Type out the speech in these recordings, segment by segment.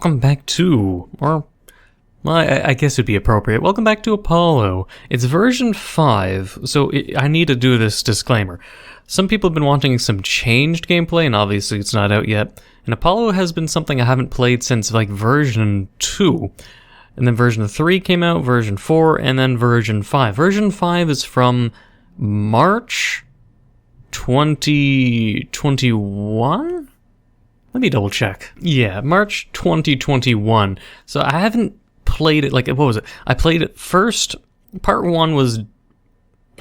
welcome back to, or, well, I guess it'd be appropriate. Welcome back to Apollo. It's version 5, so I need to do this disclaimer. Some people have been wanting some changed gameplay, and obviously it's not out yet. And Apollo has been something I haven't played since, like, version 2. And then version 3 came out, version 4, and then version 5. Version 5 is from March 2021? Let me double check. Yeah, March 2021. So I haven't played it, like, what was it? I played it first, part 1 was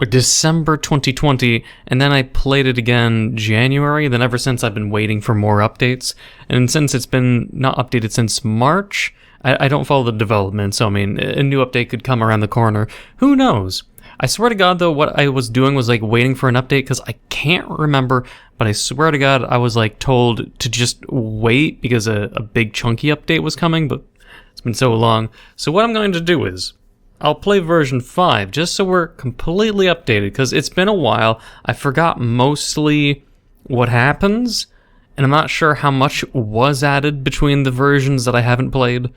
December 2020, and then I played it again January, then ever since I've been waiting for more updates. And since it's been not updated since March, I don't follow the development, so I mean, a new update could come around the corner. Who knows? I swear to God, though, what I was doing was, like, waiting for an update, because I can't remember, but I swear to God, I was, like, told to just wait, because a big chunky update was coming, but it's been so long. So what I'm going to do is, I'll play version 5, just so we're completely updated, because it's been a while. I forgot mostly what happens, and I'm not sure how much was added between the versions that I haven't played,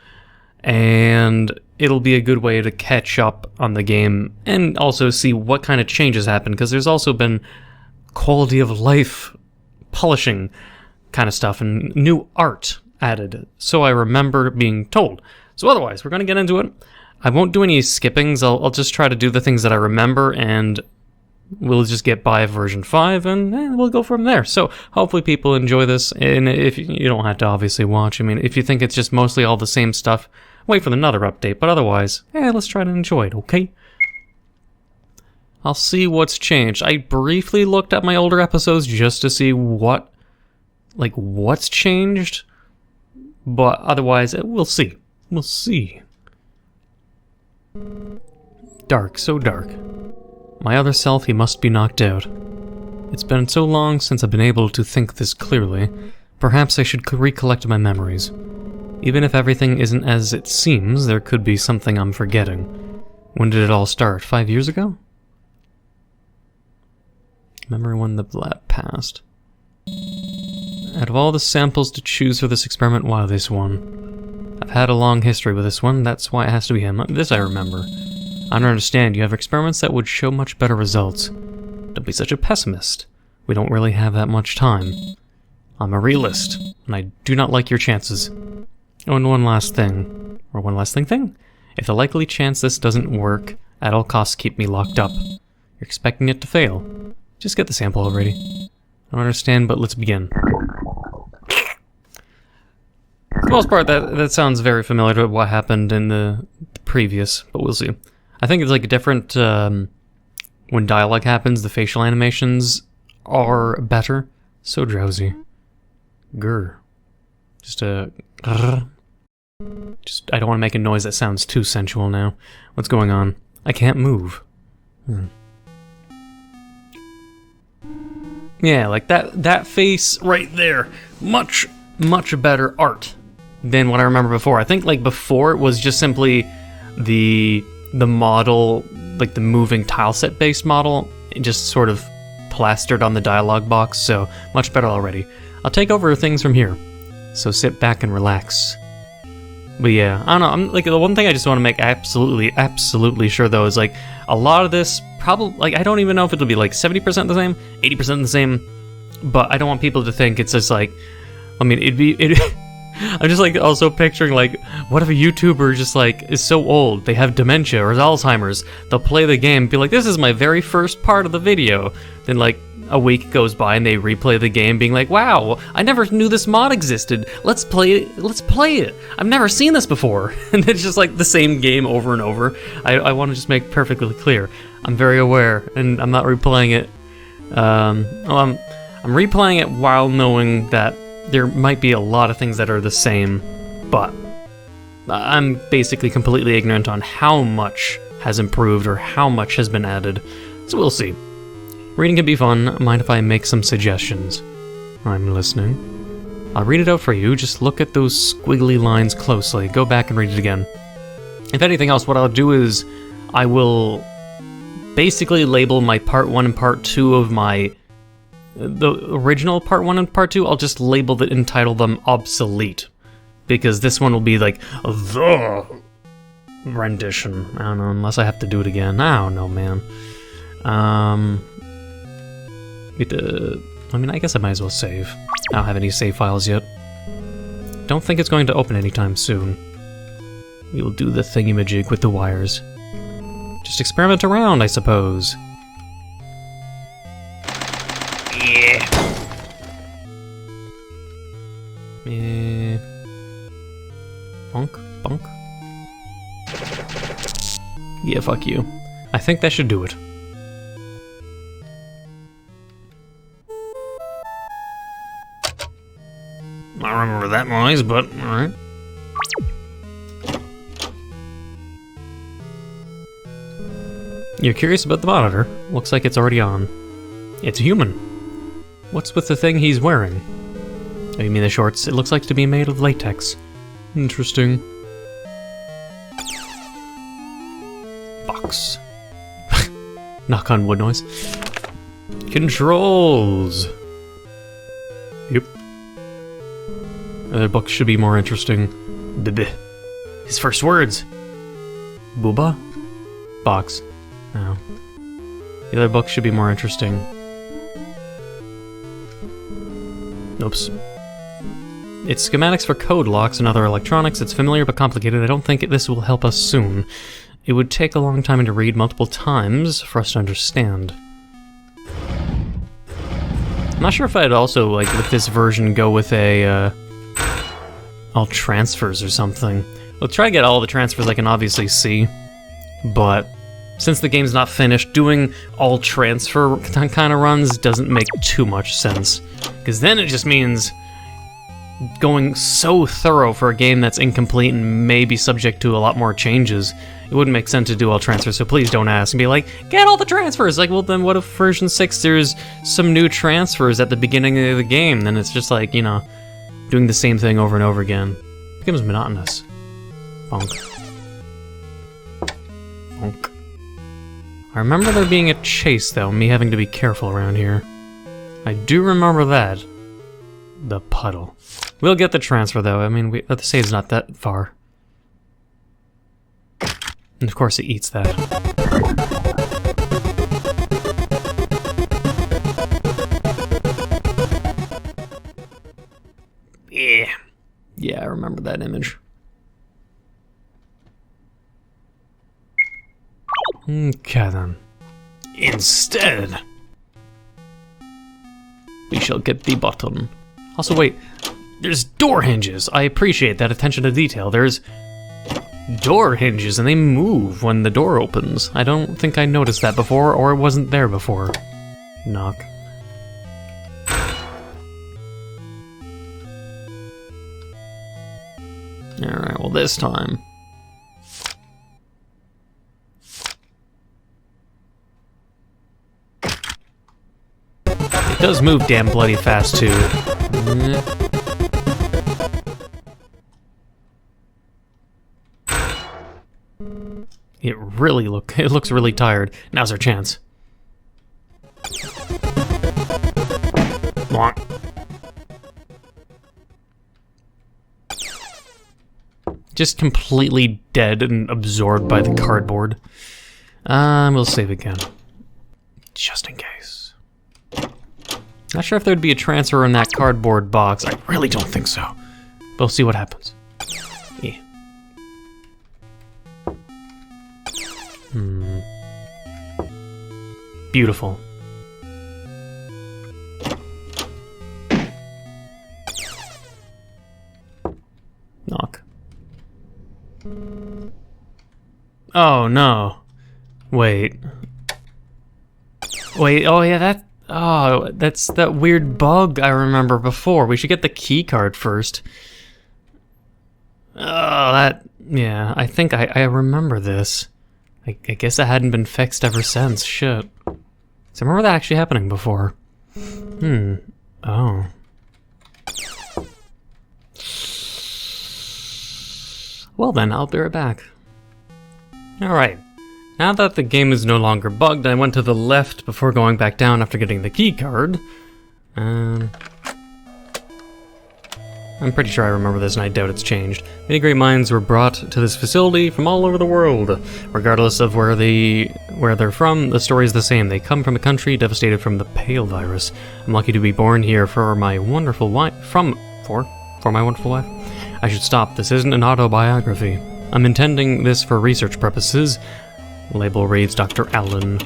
and it'll be a good way to catch up on the game and also see what kind of changes happen, because there's also been quality of life polishing kind of stuff and new art added, so I remember being told. So otherwise, we're going to get into it. I won't do any skippings. I'll just try to do the things that I remember, and we'll just get by version 5, and we'll go from there. So hopefully people enjoy this, and if you don't have to obviously watch. I mean, if you think it's just mostly all the same stuff, wait for another update, but otherwise, let's try to enjoy it, okay? I'll see what's changed. I briefly looked at my older episodes just to see what's changed, but otherwise, we'll see. We'll see. Dark, so dark. My other self, he must be knocked out. It's been so long since I've been able to think this clearly. Perhaps I should recollect my memories. Even if everything isn't as it seems, there could be something I'm forgetting. When did it all start? 5 years ago? Remember when the lab passed. Out of all the samples to choose for this experiment, why this one? I've had a long history with this one, that's why it has to be him. This I remember. I don't understand, you have experiments that would show much better results. Don't be such a pessimist. We don't really have that much time. I'm a realist, and I do not like your chances. Oh, and one last thing. Or one last thing? If the likely chance this doesn't work, at all costs keep me locked up. You're expecting it to fail. Just get the sample already. I don't understand, but let's begin. For the most part, that sounds very familiar to what happened in the previous, but we'll see. I think it's like a different, when dialogue happens, the facial animations are better. So drowsy. Grr. Just I don't want to make a noise that sounds too sensual now. What's going on? I can't move. Yeah, like that face right there. Much better art than what I remember before. I think like before it was just simply the model, like the moving tileset based model, just sort of plastered on the dialogue box, so much better already. I'll take over things from here, so sit back and relax. But yeah, I don't know, I'm like, the one thing I just want to make absolutely sure though is like, a lot of this probably, like, I don't even know if it'll be like 70% the same, 80% the same, but I don't want people to think it's just like, I mean, I'm just like also picturing like, what if a YouTuber just like is so old, they have dementia or Alzheimer's, they'll play the game, be like, this is my very first part of the video, then like a week goes by and they replay the game being like, wow, I never knew this mod existed, let's play it, I've never seen this before. And it's just like the same game over and over. I want to just make perfectly clear, I'm very aware, and I'm not replaying it, I'm replaying it while knowing that there might be a lot of things that are the same, but I'm basically completely ignorant on how much has improved or how much has been added, so we'll see. Reading can be fun. Mind if I make some suggestions? I'm listening. I'll read it out for you, just look at those squiggly lines closely, go back and read it again. If anything else, what I'll do is, I will basically label my part 1 and part 2 of the original part 1 and part 2, I'll just entitle them obsolete. because this one will be like the rendition. I don't know, unless I have to do it again. I don't know, man. I mean, I guess I might as well save. I don't have any save files yet. Don't think it's going to open anytime soon. We will do the thingamajig with the wires. Just experiment around, I suppose. Yeah. Bonk, bonk. Yeah, fuck you. I think that should do it. I don't remember that noise, but alright. You're curious about the monitor? Looks like it's already on. It's human. What's with the thing he's wearing? Oh, you mean the shorts? It looks like to be made of latex. Interesting. Box. Knock on wood noise. Controls! Yep. Other books should be more interesting. Bibbe. His first words. Booba? Box. No. The other books should be more interesting. Oops. It's schematics for code locks and other electronics. It's familiar but complicated. I don't think this will help us soon. It would take a long time to read multiple times for us to understand. I'm not sure if I'd also, like, with this version, go with a, all transfers or something. We'll try to get all the transfers I can obviously see, but since the game's not finished, doing all transfer kind of runs doesn't make too much sense. Because then it just means going so thorough for a game that's incomplete and may be subject to a lot more changes. It wouldn't make sense to do all transfers, so please don't ask and be like, get all the transfers! Like, well then what if version 6 there's some new transfers at the beginning of the game? Then it's just like, you know, doing the same thing over and over again. It becomes monotonous. Bonk. Bonk. I remember there being a chase though, me having to be careful around here. I do remember that. The puddle. We'll get the transfer though, I mean, the save's not that far. And of course it eats that. Yeah. Yeah, I remember that image. Okay then. Instead, we shall get the button. Also wait, there's door hinges. I appreciate that attention to detail. There's door hinges and they move when the door opens. I don't think I noticed that before, or it wasn't there before. Knock. Alright, well this time. It does move damn bloody fast too. It looks really tired. Now's our chance. Bonk. Just completely dead and absorbed by the cardboard. We'll save again. Just in case. Not sure if there'd be a transfer in that cardboard box. I really don't think so. But we'll see what happens. Yeah. Beautiful. Knock. Oh no. Wait. Wait, oh yeah, that's that weird bug I remember before. We should get the key card first. Oh, yeah, I think I remember this. I guess it hadn't been fixed ever since, shit. So I remember that actually happening before. Oh. Well then, I'll be right back. Alright. Now that the game is no longer bugged, I went to the left before going back down after getting the key card. I'm pretty sure I remember this, and I doubt it's changed. Many great minds were brought to this facility from all over the world. Regardless of where they're from, the story is the same. They come from a country devastated from the Pale Virus. I'm lucky to be born here for my wonderful wife. For my wonderful wife. I should stop. This isn't an autobiography. I'm intending this for research purposes. Label reads Dr. Allen.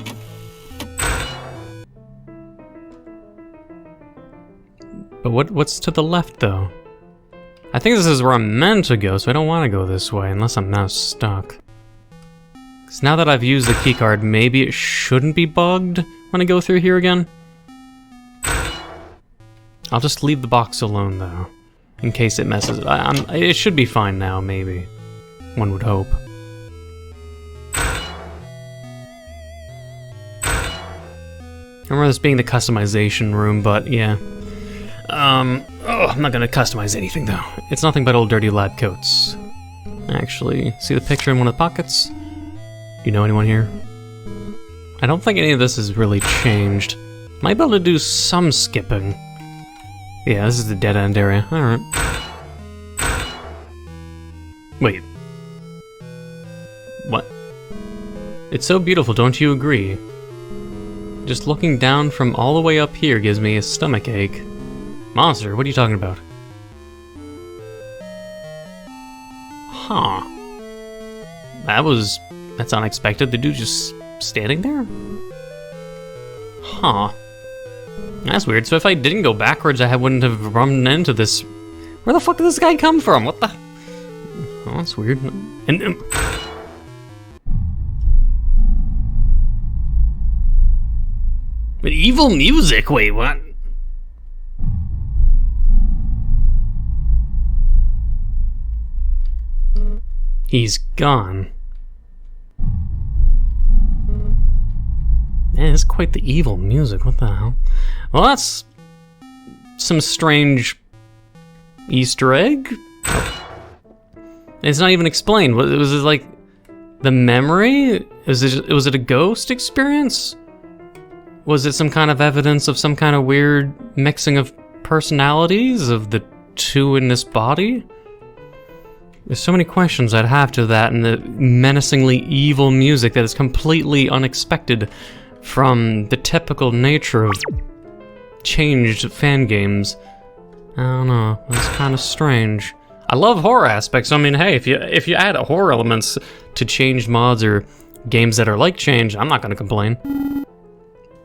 But what's to the left, though? I think this is where I'm meant to go, so I don't want to go this way, unless I'm now stuck. Because now that I've used the keycard, maybe it shouldn't be bugged when I go through here again? I'll just leave the box alone, though, in case it messes. It should be fine now, maybe. One would hope. I remember this being the customization room, but yeah. I'm not gonna customize anything though. It's nothing but old dirty lab coats. Actually, see the picture in one of the pockets? Do you know anyone here? I don't think any of this has really changed. Might be able to do some skipping. Yeah, this is the dead end area. Alright. Wait. What? It's so beautiful, don't you agree? Just looking down from all the way up here gives me a stomach ache. Monster, what are you talking about? Huh. That's unexpected. The dude just standing there? Huh. That's weird. So if I didn't go backwards, I wouldn't have run into this. Where the fuck did this guy come from? What the? Oh, that's weird. And evil music? Wait, what? He's gone. Man, it's quite the evil music. What the hell? Well, that's some strange Easter egg. Oh. It's not even explained. Was it like the memory? Was it a ghost experience? Was it some kind of evidence of some kind of weird mixing of personalities of the two in this body? There's so many questions I'd have to that, and the menacingly evil music that is completely unexpected from the typical nature of changed Fangames. I don't know, it's kind of strange. I love horror aspects. I mean, hey, if you add horror elements to changed mods or games that are like change, I'm not gonna complain.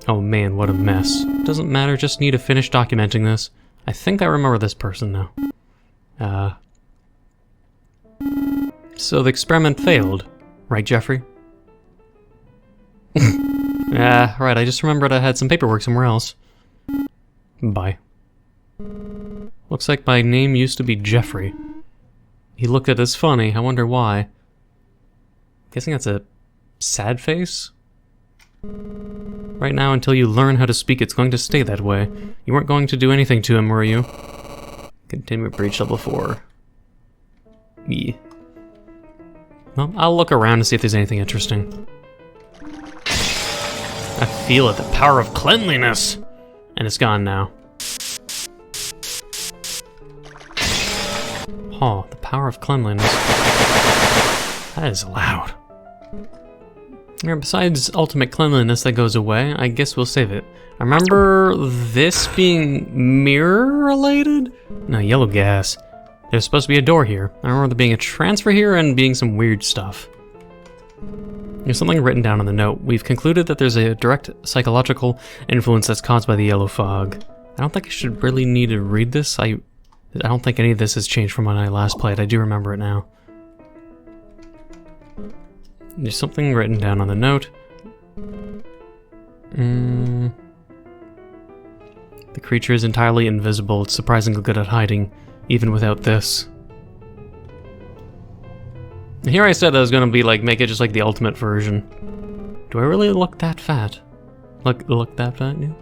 Oh man, what a mess. Doesn't matter, just need to finish documenting this. I think I remember this person now. So the experiment failed, right, Jeffrey? Yeah, right, I just remembered I had some paperwork somewhere else. Bye. Looks like my name used to be Jeffrey. He looked at us funny, I wonder why. Guessing that's a sad face? Right now, until you learn how to speak, it's going to stay that way. You weren't going to do anything to him, were you? Continue breach level 4. Yeah. Well, I'll look around and see if there's anything interesting. I feel it, the power of cleanliness! And it's gone now. Oh, the power of cleanliness. That is loud. Yeah, besides ultimate cleanliness that goes away, I guess we'll save it. I remember this being mirror-related? No, yellow gas. There's supposed to be a door here. I remember there being a transfer here and being some weird stuff. There's something written down on the note. We've concluded that there's a direct psychological influence that's caused by the yellow fog. I don't think I should really need to read this. I don't think any of this has changed from when I last played. I do remember it now. There's something written down on the note. The creature is entirely invisible. It's surprisingly good at hiding, even without this. Here I said I was gonna be like, make it just like the ultimate version. Do I really look that fat? Look that fat, yeah?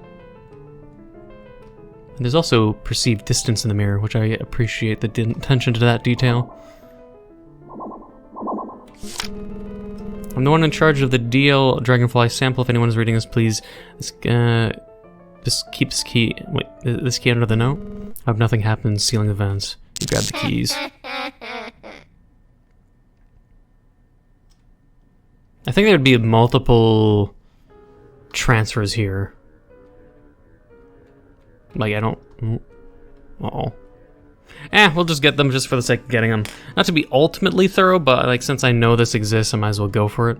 And there's also perceived distance in the mirror, which I appreciate the attention to that detail. I'm the one in charge of the DL Dragonfly sample. If anyone is reading this, please just keep this key. Wait, this key under the note? I hope nothing happens sealing the vents. You grab the keys. I think there would be multiple transfers here. Like, I don't... Uh-oh. We'll just get them just for the sake of getting them. Not to be ultimately thorough, but like since I know this exists, I might as well go for it.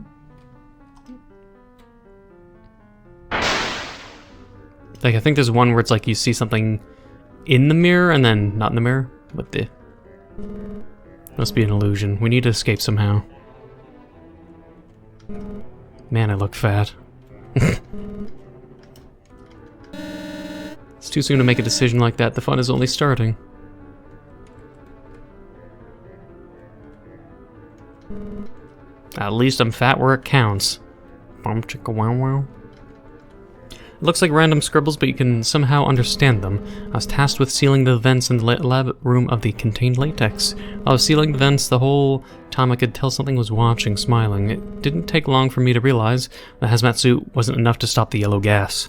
Like, I think there's one where it's like you see something in the mirror and then not in the mirror. What the... Must be an illusion. We need to escape somehow. Man, I look fat. It's too soon to make a decision like that. The fun is only starting. At least I'm fat where it counts. Bum chicka wow wow. It looks like random scribbles, but you can somehow understand them. I was tasked with sealing the vents in the lab room of the contained latex. While I was sealing the vents, the whole time I could tell something was watching, smiling. It didn't take long for me to realize the hazmat suit wasn't enough to stop the yellow gas.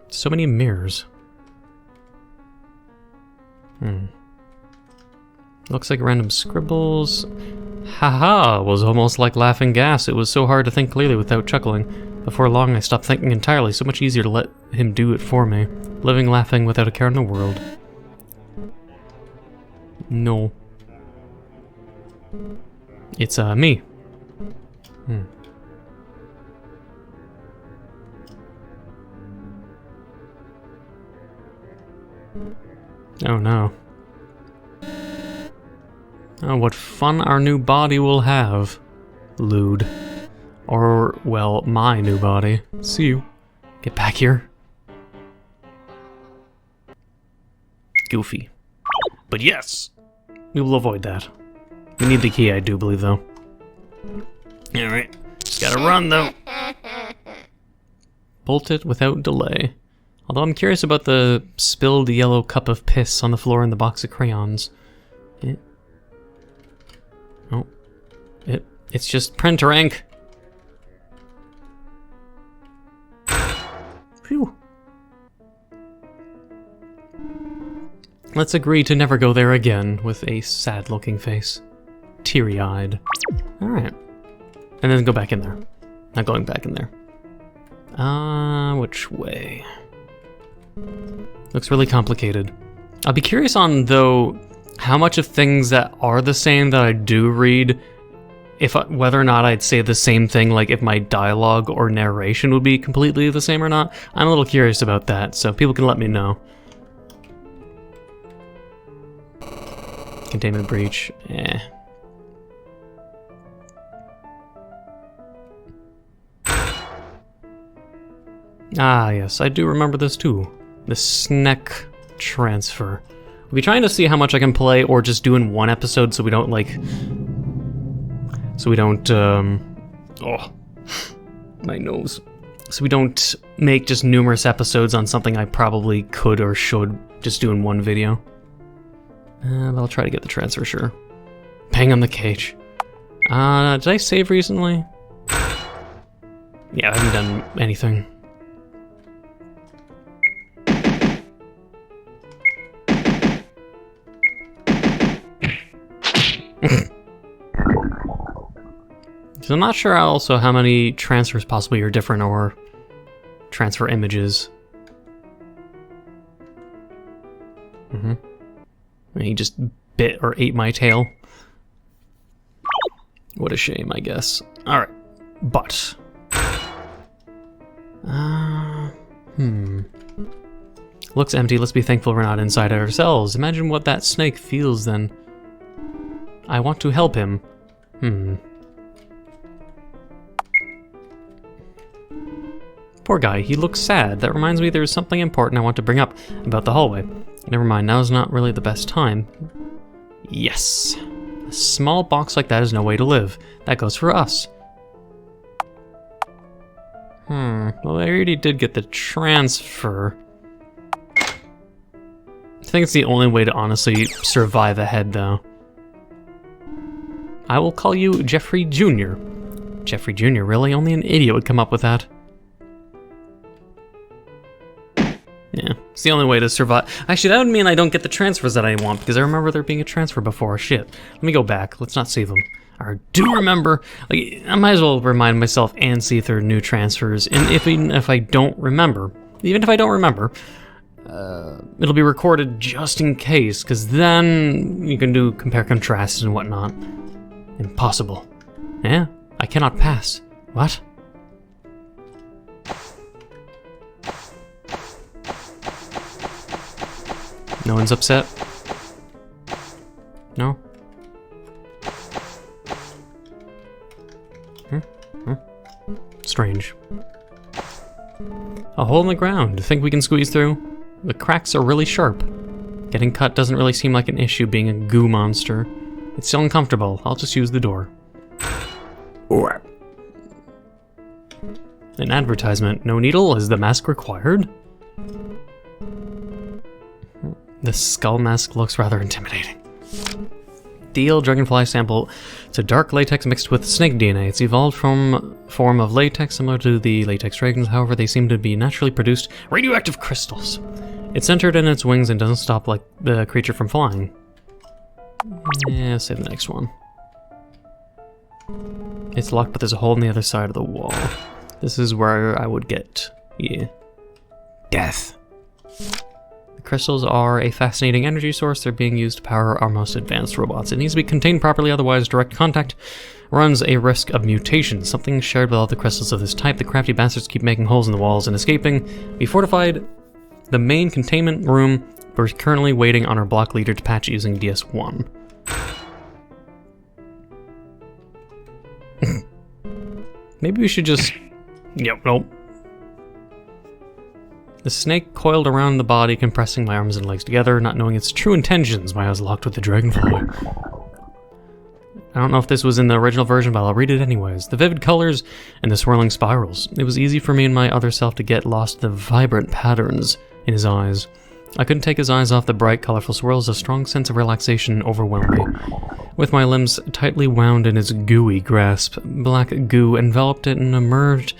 So many mirrors. Looks like random scribbles. Haha, was almost like laughing gas. It was so hard to think clearly without chuckling. Before long, I stopped thinking entirely. So much easier to let him do it for me. Living, laughing, without a care in the world. No. It's, me. Oh no. Oh, what fun our new body will have. Lewd. Or, well, my new body. See you. Get back here. Goofy. But yes! We will avoid that. We need the key, I do believe, though. Alright. Just gotta run, though. Bolt it without delay. Although I'm curious about the spilled yellow cup of piss on the floor and the box of crayons. It's just printer ink. Phew. Let's agree to never go there again, with a sad-looking face. Teary-eyed. Alright. And then go back in there. Not going back in there. Which way? Looks really complicated. I'll be curious on, though, how much of things that are the same that I do read, whether or not I'd say the same thing, like if my dialogue or narration would be completely the same or not. I'm a little curious about that, so people can let me know. Containment breach, Ah, yes, I do remember this too. The SNEC transfer. I'll be trying to see how much I can play or just do in one episode so we don't, like... oh, my nose. So we don't make just numerous episodes on something I probably could or should just do in one video. But I'll try to get the transfer, sure. Bang on the cage. Did I save recently? Yeah, I haven't done anything. So I'm not sure also how many transfers possibly are different or transfer images. He just bit or ate my tail. What a shame, I guess. Alright, but... Looks empty, let's be thankful we're not inside ourselves. Imagine what that snake feels then. I want to help him. Poor guy, he looks sad. That reminds me there's something important I want to bring up about the hallway. Never mind, now's not really the best time. Yes. A small box like that is no way to live. That goes for us. Well, I already did get the transfer. I think it's the only way to honestly survive ahead, though. I will call you Jeffrey Jr. Jeffrey Jr., really? Only an idiot would come up with that. Yeah, the only way to survive. Actually, that would mean I don't get the transfers that I want, because I remember there being a transfer before. Shit. Let me go back. Let's not save them. I do remember. Like, I might as well remind myself and see if there are new transfers. And even if I don't remember, it'll be recorded just in case, because then you can do compare contrasts and whatnot. Impossible. Yeah, I cannot pass. What? No one's upset? No? Strange. A hole in the ground. Think we can squeeze through? The cracks are really sharp. Getting cut doesn't really seem like an issue being a goo monster. It's still uncomfortable. I'll just use the door. An advertisement. No needle? Is the mask required? The skull mask looks rather intimidating. Deal dragonfly sample. It's a dark latex mixed with snake DNA. It's evolved from form of latex similar to the latex dragons, however they seem to be naturally produced radioactive crystals. It's centered in its wings and doesn't stop like the creature from flying. Yeah, save the next one. It's locked, but there's a hole in the other side of the wall. This is where I would get, death. The crystals are a fascinating energy source. They're being used to power our most advanced robots. It needs to be contained properly, otherwise direct contact runs a risk of mutation. Something shared with all the crystals of this type. The crafty bastards keep making holes in the walls and escaping. We fortified the main containment room. We're currently waiting on our block leader to patch using DS1. Maybe we should just... Yep, nope. The snake coiled around the body, compressing my arms and legs together, not knowing its true intentions. My eyes locked with the dragonfly. I don't know if this was in the original version, but I'll read it anyways. The vivid colors and the swirling spirals. It was easy for me and my other self to get lost in the vibrant patterns in his eyes. I couldn't take his eyes off the bright, colorful swirls. A strong sense of relaxation overwhelmed me. With my limbs tightly wound in its gooey grasp, black goo enveloped it and emerged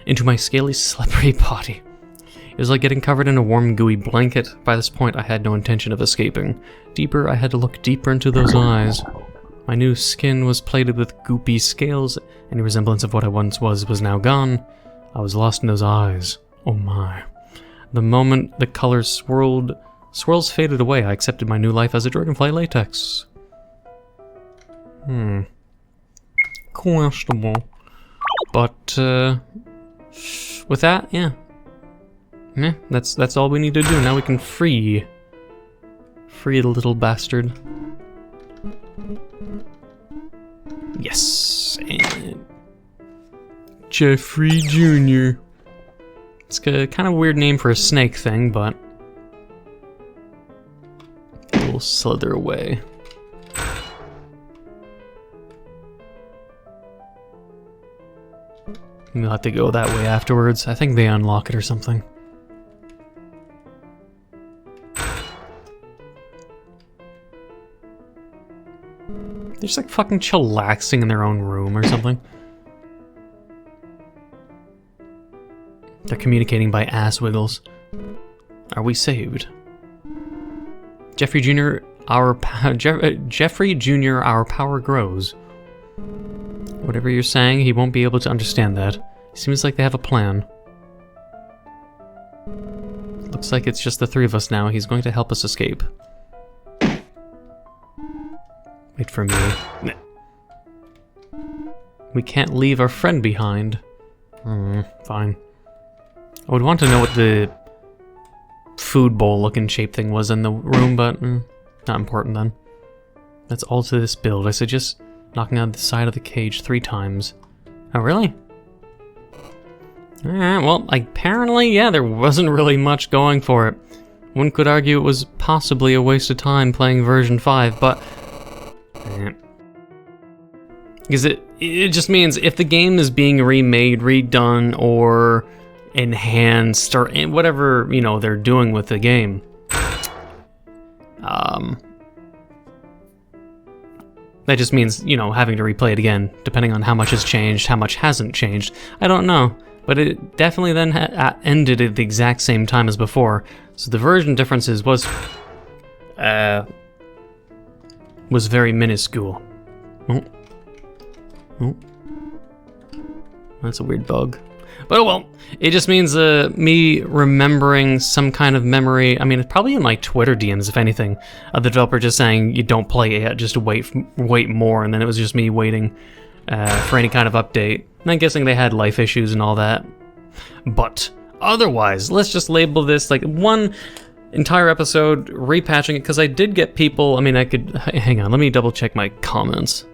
into my scaly, slippery body. It was like getting covered in a warm, gooey blanket. By this point, I had no intention of escaping. Deeper, I had to look deeper into those eyes. My new skin was plated with goopy scales. Any resemblance of what I once was now gone. I was lost in those eyes. Oh my. The moment the colors swirls faded away, I accepted my new life as a dragonfly latex. Questionable. But, with that, yeah. That's all we need to do. Now we can free the little bastard. Yes, and Jeffrey Jr. It's kind of a weird name for a snake thing, but we'll slither away. We'll have to go that way afterwards. I think they unlock it or something. They're just like fucking chillaxing in their own room or something. They're communicating by ass wiggles. Are we saved? Jeffrey Jr., Jeffrey Jr., our power grows. Whatever you're saying, he won't be able to understand that. Seems like they have a plan. Looks like it's just the three of us now. He's going to help us escape. Wait for me. We can't leave our friend behind. Fine. I would want to know what the food bowl looking shape thing was in the room, but not important then. That's all to this build. I suggest knocking out the side of the cage 3 times. Oh, really? Alright, well, apparently, yeah, there wasn't really much going for it. One could argue it was possibly a waste of time playing version 5, but... Because it just means if the game is being remade, redone, or enhanced, or whatever, you know, they're doing with the game, that just means, you know, having to replay it again, depending on how much has changed, how much hasn't changed. I don't know. but it definitely then ended at the exact same time as before. So the version differences was very minuscule. Oh. Oh. That's a weird bug. But oh well, it just means me remembering some kind of memory. I mean, it's probably in my Twitter DMs, if anything, of the developer just saying, you don't play it yet, just wait more, and then it was just me waiting for any kind of update. And I'm guessing they had life issues and all that. But otherwise, let's just label this like one entire episode repatching it, because I did get people, I mean, I could, hang on, let me double check my comments.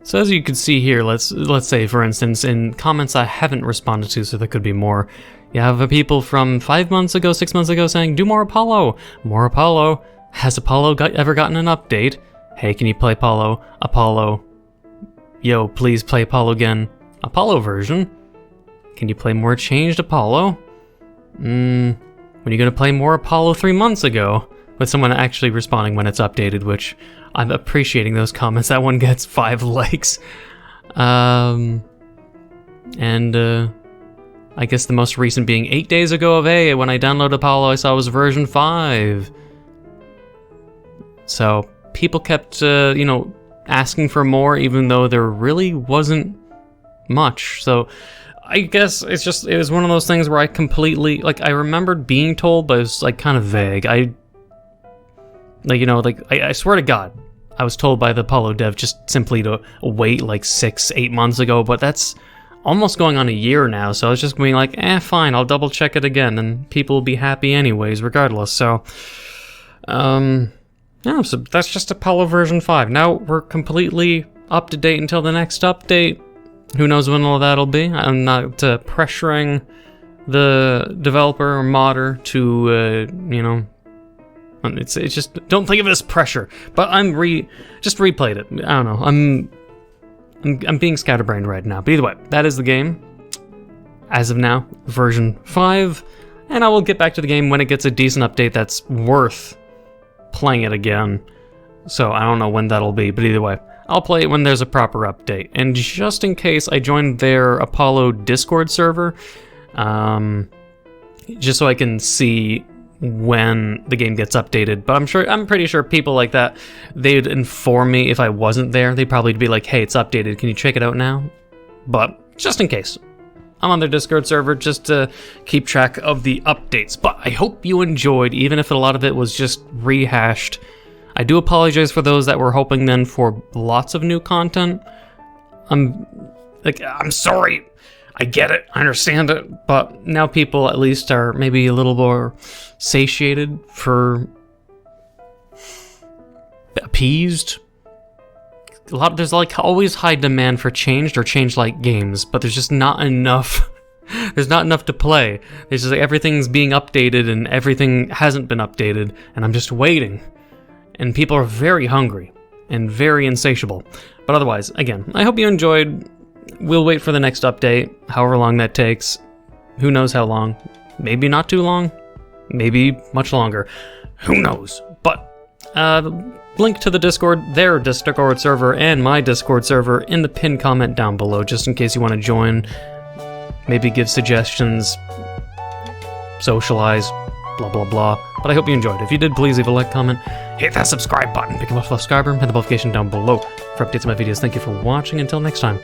So as you can see here, let's say, for instance, in comments I haven't responded to, so there could be more. You have people from 5 months ago, 6 months ago saying, do more Apollo. More Apollo. Has Apollo ever gotten an update? Hey, can you play Apollo? Apollo. Yo, please play Apollo again. Apollo version? Can you play more changed Apollo? When are you gonna play more Apollo 3 months ago? With someone actually responding when it's updated, which I'm appreciating those comments. That one gets 5 likes. I guess the most recent being 8 days ago of when I downloaded Apollo, I saw it was version 5. So people kept, asking for more, even though there really wasn't much. So I guess it was one of those things where I completely, I remembered being told, but it was kind of vague. I swear to God, I was told by the Apollo dev just simply to wait 6-8 months ago, but that's almost going on a year now, so I was just being like, fine, I'll double check it again, and people will be happy anyways, regardless, so, yeah, so that's just Apollo version 5. Now we're completely up to date until the next update. Who knows when all that'll be? I'm not pressuring the developer or modder to, it's just, don't think of it as pressure. But just replayed it. I don't know. I'm being scatterbrained right now. But either way, that is the game. As of now, version 5. And I will get back to the game when it gets a decent update that's worth playing it again. So I don't know when that'll be, but either way, I'll play it when there's a proper update. And just in case, I joined their Apollo Discord server, just so I can see when the game gets updated. But I'm pretty sure people like that, they'd inform me if I wasn't there. They'd probably be like, hey, it's updated, can you check it out now? But just in case, I'm on their Discord server just to keep track of the updates. But I hope you enjoyed, even if a lot of it was just rehashed. I do apologize for those that were hoping then for lots of new content. I'm sorry. I get it, I understand it, but now people at least are maybe a little more satiated for appeased. There's always high demand for changed or changed-like games, but there's just not enough. There's not enough to play. There's just everything's being updated and everything hasn't been updated, and I'm just waiting. And people are very hungry and very insatiable. But otherwise, again, I hope you enjoyed. We'll wait for the next update, however long that takes. Who knows how long? Maybe not too long. Maybe much longer. Who knows? But link to the Discord, their Discord server, and my Discord server in the pinned comment down below, just in case you want to join. Maybe give suggestions, socialize, blah blah blah. But I hope you enjoyed. If you did, please leave a like, comment, hit that subscribe button, become a subscriber, hit the notification down below for updates on my videos. Thank you for watching. Until next time.